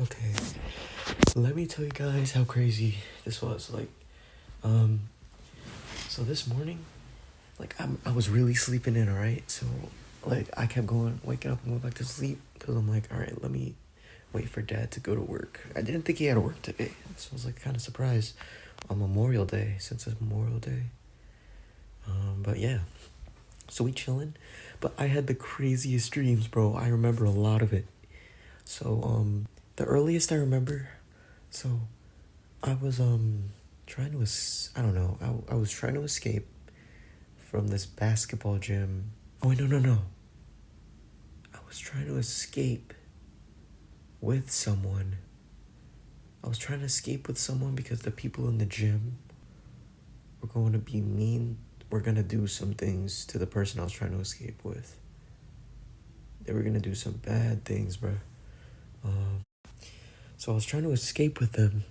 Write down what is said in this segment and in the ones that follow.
Okay, let me tell you guys how crazy this was. Um, so this morning, I was really sleeping in, alright? So, I kept waking up and going back to sleep because I'm like, alright, let me wait for dad to go to work. I didn't think he had to work today, so I was kind of surprised on Memorial Day, since it's Memorial Day. But yeah, so we chilling. But I had the craziest dreams, bro. I remember a lot of it. So, the earliest I remember, so I was trying to I don't know. I was trying to escape from this basketball gym. Oh wait, no. I was trying to escape with someone. I was trying to escape with someone because the people in the gym were going to be mean. We're going to do some things to the person I was trying to escape with. They were going to do some bad things, bro. So I was trying to escape with them.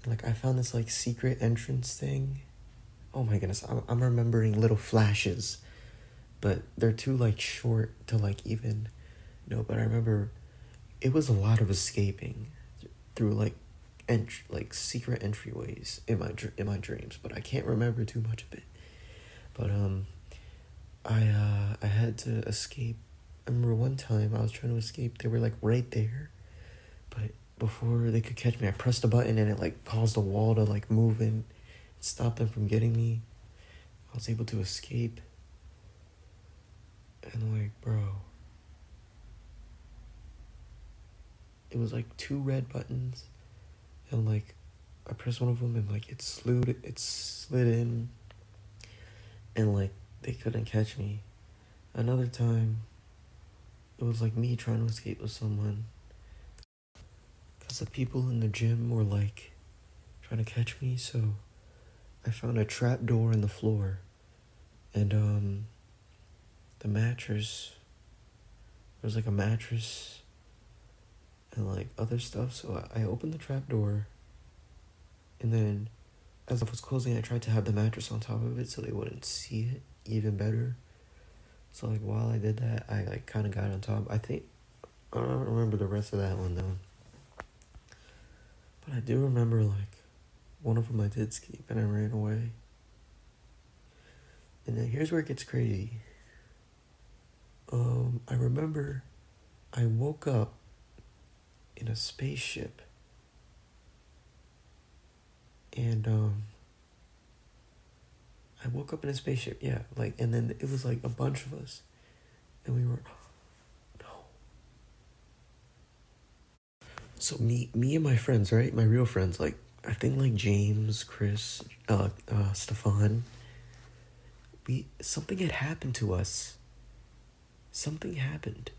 I found this secret entrance thing. Oh my goodness, I'm remembering little flashes, but they're too short to even know. But I remember it was a lot of escaping through secret entryways in my dreams, but I can't remember too much of it. But I had to escape. I remember one time I was trying to escape. They were right there, but before they could catch me, I pressed a button and it caused the wall to move and stop them from getting me. I was able to escape. And bro, it was two red buttons, and I pressed one of them and it slid in, and they couldn't catch me. Another time, it was me trying to escape with someone, because the people in the gym were trying to catch me. So I found a trap door in the floor, and the mattress, there was a mattress and other stuff. So I opened the trap door, and then as I was closing, I tried to have the mattress on top of it so they wouldn't see it even better. So while I did that, I kind of got on top. I don't remember the rest of that one though, but I do remember one of them I did escape and I ran away. And then here's where it gets crazy. I remember I woke up in a spaceship, and I woke up in a spaceship, yeah, and then it was a bunch of us, and we were, no. So me and my friends, right, my real friends, I think James, Chris, Stefan, something had happened to us. Something happened,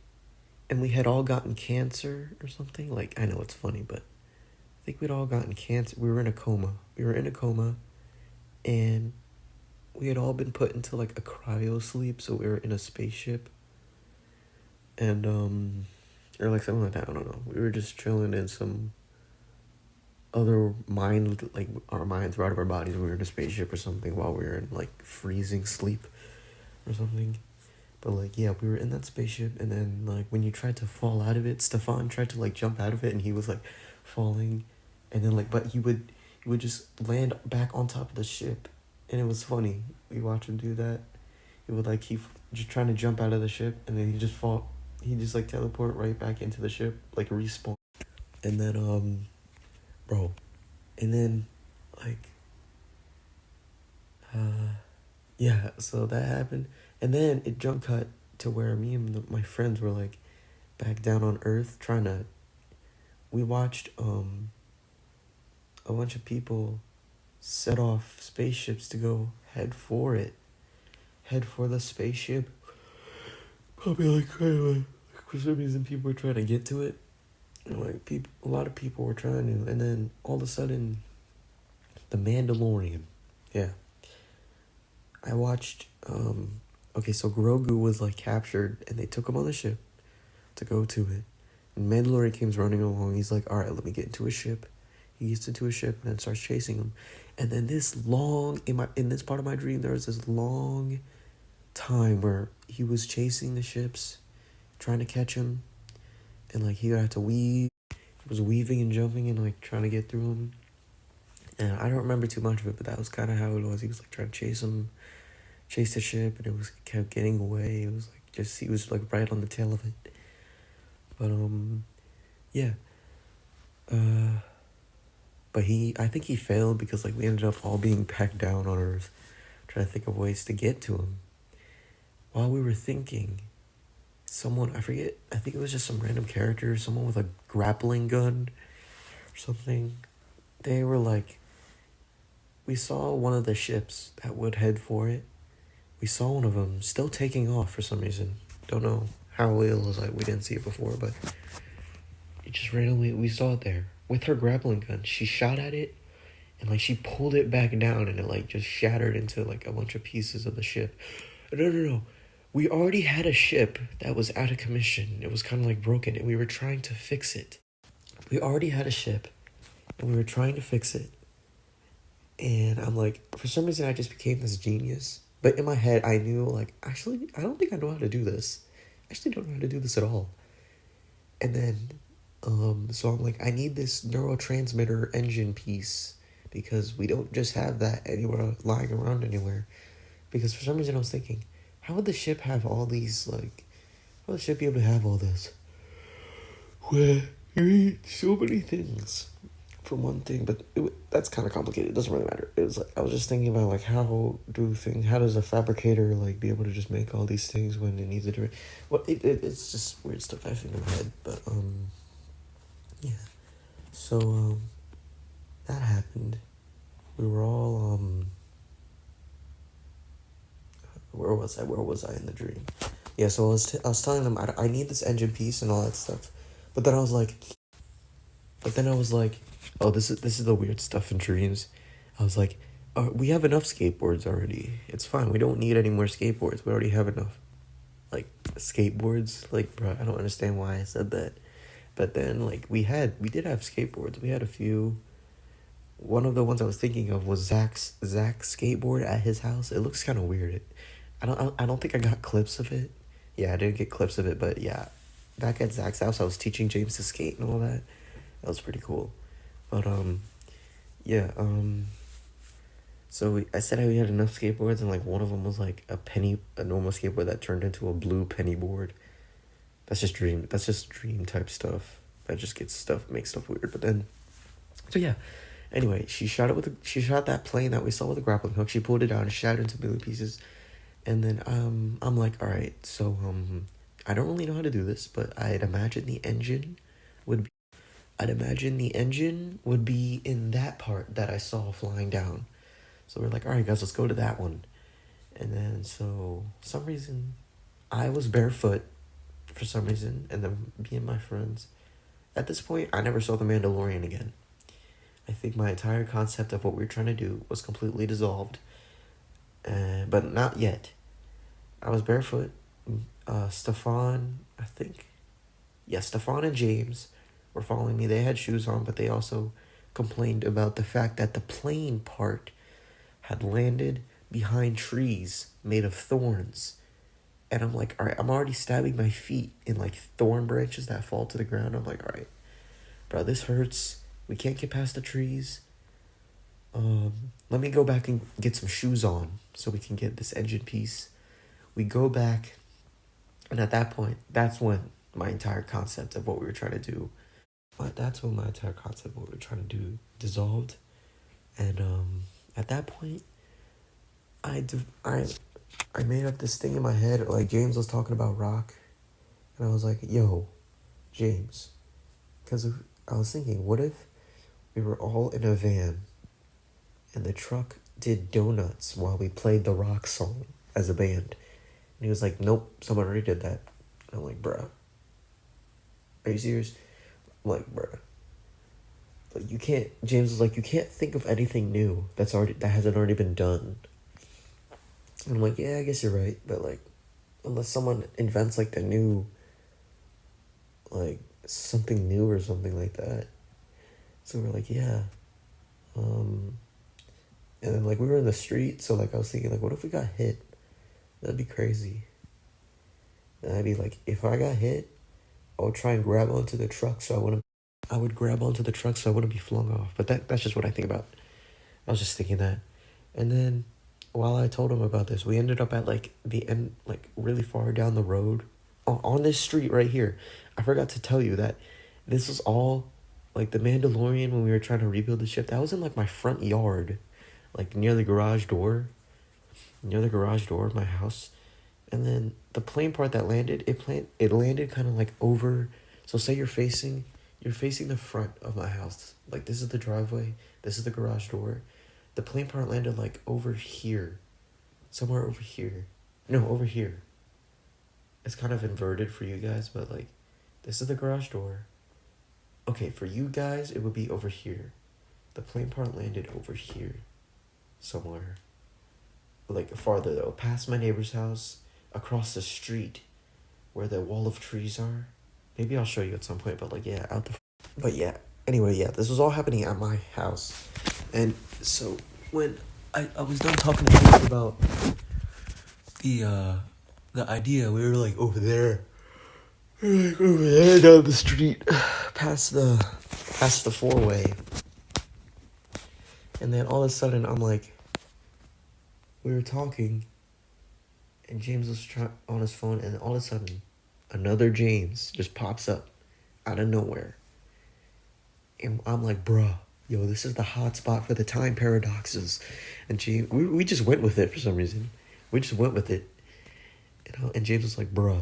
and we had all gotten cancer or something. I know it's funny, but I think we'd all gotten cancer. We were in a coma, and we had all been put into a cryo sleep, so we were in a spaceship, and or something like that, I don't know. We were just chilling in some other mind, our minds were out of our bodies. We were in a spaceship or something while we were in freezing sleep or something. But yeah, we were in that spaceship, and then when you tried to fall out of it, Stefan tried to jump out of it, and he was falling, and then but he would just land back on top of the ship, and it was funny. We watched him do that. He would keep just trying to jump out of the ship, and then he just teleport right back into the ship, respawn. And then bro, and then yeah, so that happened. And then it jump cut to where me and my friends were back down on Earth we watched a bunch of people set off spaceships to go head for the spaceship. Probably for some reason people were trying to get to it. And a lot of people were trying to, and then all of a sudden, the Mandalorian, yeah. I watched, okay, so Grogu was captured, and they took him on the ship to go to it. And Mandalorian comes running along. He's all right, let me get into a ship. He gets into a ship and then starts chasing him. And then in this part of my dream, there was this long time where he was chasing the ships, trying to catch him, and he would have to weave was weaving and jumping and like trying to get through him. And I don't remember too much of it, but that was kind of how it was. He was like trying to chase the ship, and it was kept getting away. It was like just he was like right on the tail of it. But yeah. But I think he failed because like we ended up all being packed down on Earth, trying to think of ways to get to him. While we were thinking, someone, I forget, I think it was just some random character, someone with a grappling gun or something. They were like, we saw one of the ships that would head for it. We saw one of them still taking off for some reason. Don't know how it was like, we didn't see it before, but it just randomly, we saw it there. With her grappling gun, she shot at it, and like she pulled it back down, and it like just shattered into like a bunch of pieces of the ship. No. We already had a ship that was out of commission. It was kind of like broken, and we were trying to fix it. We already had a ship, and we were trying to fix it. And I'm like, for some reason, I just became this genius. But in my head, I knew, like, actually, I don't think I know how to do this. I actually don't know how to do this at all. And then, so I'm like, I need this neurotransmitter engine piece because we don't just have that anywhere lying around anywhere. Because for some reason, I was thinking, how would the ship have all these, like, how would the ship be able to have all this? Well, you need so many things for one thing, but that's kind of complicated. It doesn't really matter. It was like, I was just thinking about, like, how does a fabricator, like, be able to just make all these things when it needs it? Well, it's just weird stuff I think in my head, but, yeah. So, that happened. We were all, where was I in the dream? Yeah, so I was telling them I need this engine piece and all that stuff. But then I was like, oh, this is the weird stuff in dreams. I was like, we have enough skateboards already. It's fine. We don't need any more skateboards. We already have enough. Like, skateboards? Like, bro, I don't understand why I said that. But then, like, we did have skateboards. We had a few. One of the ones I was thinking of was Zach's skateboard at his house. It looks kind of weird. I don't think I got clips of it. Yeah, I didn't get clips of it, but yeah. Back at Zach's house, I was teaching James to skate and all that. That was pretty cool. But, yeah, so I said we had enough skateboards, and, like, one of them was, like, a normal skateboard that turned into a blue penny board. That's just dream type stuff. That just makes stuff weird. But then, so yeah. Anyway, she shot that plane that we saw with the grappling hook. She pulled it down and shattered into million pieces. And then, I'm like, all right, so, I don't really know how to do this, but I'd imagine the engine would be in that part that I saw flying down. So we're like, all right, guys, let's go to that one. And then, so, some reason, I was barefoot for some reason, and then me and my friends. At this point, I never saw The Mandalorian again. I think my entire concept of what we were trying to do was completely dissolved. But not yet. I was barefoot. Stefan and James were following me. They had shoes on, but they also complained about the fact that the plane part had landed behind trees made of thorns. And I'm like, all right, I'm already stabbing my feet in, like, thorn branches that fall to the ground. I'm like, all right, bro, this hurts. We can't get past the trees. Let me go back and get some shoes on so we can get this engine piece. We go back, and at that point, that's when my entire concept of what we were trying to do, dissolved. And at that point, I made up this thing in my head. Like, James was talking about rock, and I was like, yo, James, because I was thinking, what if we were all in a van and the truck did donuts while we played the rock song as a band? And he was like, nope, someone already did that. And I'm like, bruh, are you serious? I'm like, bruh, like, you can't. James was like, you can't think of anything new that hasn't already been done. And I'm like, yeah, I guess you're right, but, like, unless someone invents, like, the new, like, something new or something like that. So we're like, yeah. And then, like, we were in the street, so, like, I was thinking, like, what if we got hit? That'd be crazy. And I'd be like, if I got hit, I would try and grab onto the truck so I wouldn't. I would grab onto the truck so I wouldn't be flung off. But that's just what I think about. I was just thinking that. And then while I told him about this, we ended up at like the end, like really far down the road on this street right here. I forgot to tell you that this was all like the Mandalorian when we were trying to rebuild the ship. That was in like my front yard, like near the garage door of my house. And then the plane part that landed, it landed kind of like over. So say you're facing the front of my house. Like this is the driveway, this is the garage door. The plane part landed like over here. Somewhere over here. No, over here. It's kind of inverted for you guys, but like this is the garage door. Okay, for you guys, it would be over here. The plane part landed over here. Somewhere. Like farther though, past my neighbor's house, across the street, where the wall of trees are. Maybe I'll show you at some point, but like yeah, But yeah, anyway, yeah, this was all happening at my house, and so when I was done talking to him about the idea, we were like over there, down the street, past the four-way, and then all of a sudden I'm like, we were talking, and James was on his phone, and all of a sudden, another James just pops up out of nowhere. And I'm like, bruh, yo, this is the hot spot for the time paradoxes. And James, we just went with it for some reason. We just went with it. And James was like, bruh,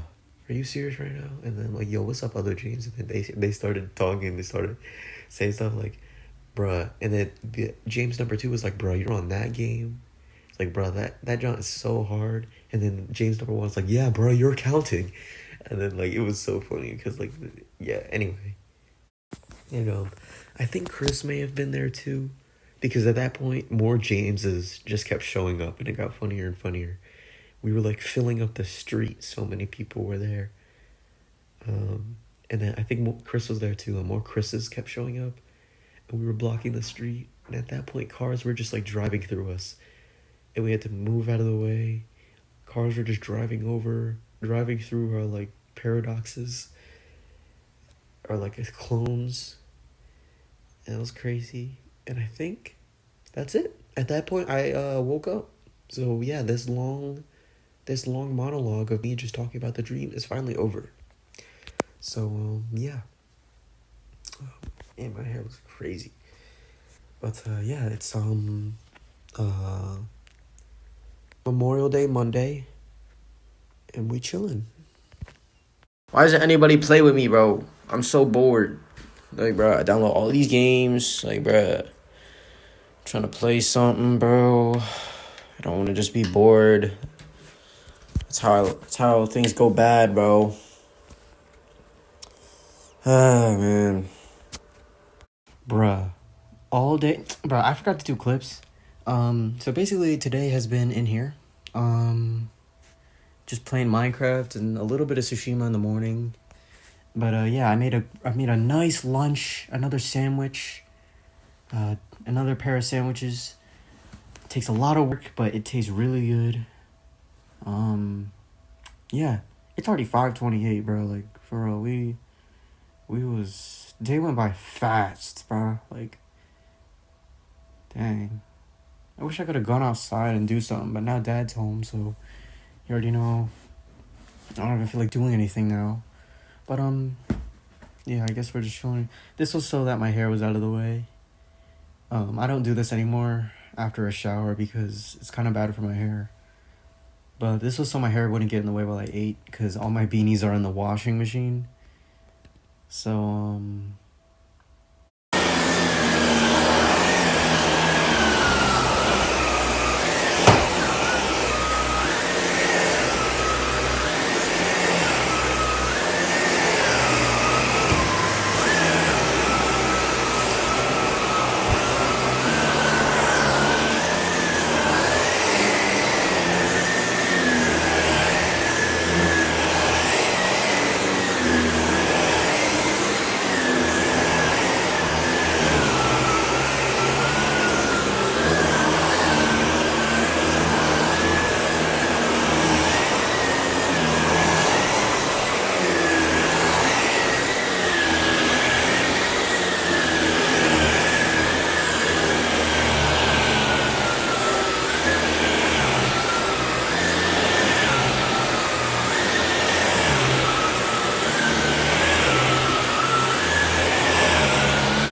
are you serious right now? And then I'm like, yo, what's up, other James? And then they started talking. They started saying stuff like, bruh. And then James number 2 was like, bruh, you're on that game? Like, bro, that jaunt is so hard. And then James number 1 was like, yeah, bro, you're counting. And then, like, it was so funny because, like, yeah, anyway. I think Chris may have been there, too. Because at that point, more Jameses just kept showing up. And it got funnier and funnier. We were, like, filling up the street. So many people were there. And then I think Chris was there, too. And more Chris's kept showing up. And we were blocking the street. And at that point, cars were just, like, driving through us. And we had to move out of the way. Cars were just driving through our, like, paradoxes. Or, like, clones. And it was crazy. And I think that's it. At that point, I woke up. So, yeah, this long monologue of me just talking about the dream is finally over. So, yeah. And my hair was crazy. But, yeah, it's, Memorial Day Monday, and we chilling. Why doesn't anybody play with me, bro? I'm so bored. Like, bro, I download all these games. Like, bro, I'm trying to play something, bro. I don't want to just be bored. That's how things go bad, bro. Ah, man. Bruh. All day. Bruh, I forgot to do clips. So basically today has been in here. Just playing Minecraft and a little bit of Tsushima in the morning. But yeah, I made a nice lunch, another sandwich, another pair of sandwiches. It takes a lot of work, but it tastes really good. Yeah, it's already 5:28, bro. Like, for real, day went by fast, bro. Like, dang. I wish I could have gone outside and do something, but now Dad's home, so you already know. I don't even feel like doing anything now. But, yeah, I guess we're just chilling. This was so that my hair was out of the way. I don't do this anymore after a shower because it's kind of bad for my hair. But this was so my hair wouldn't get in the way while I ate because all my beanies are in the washing machine. So,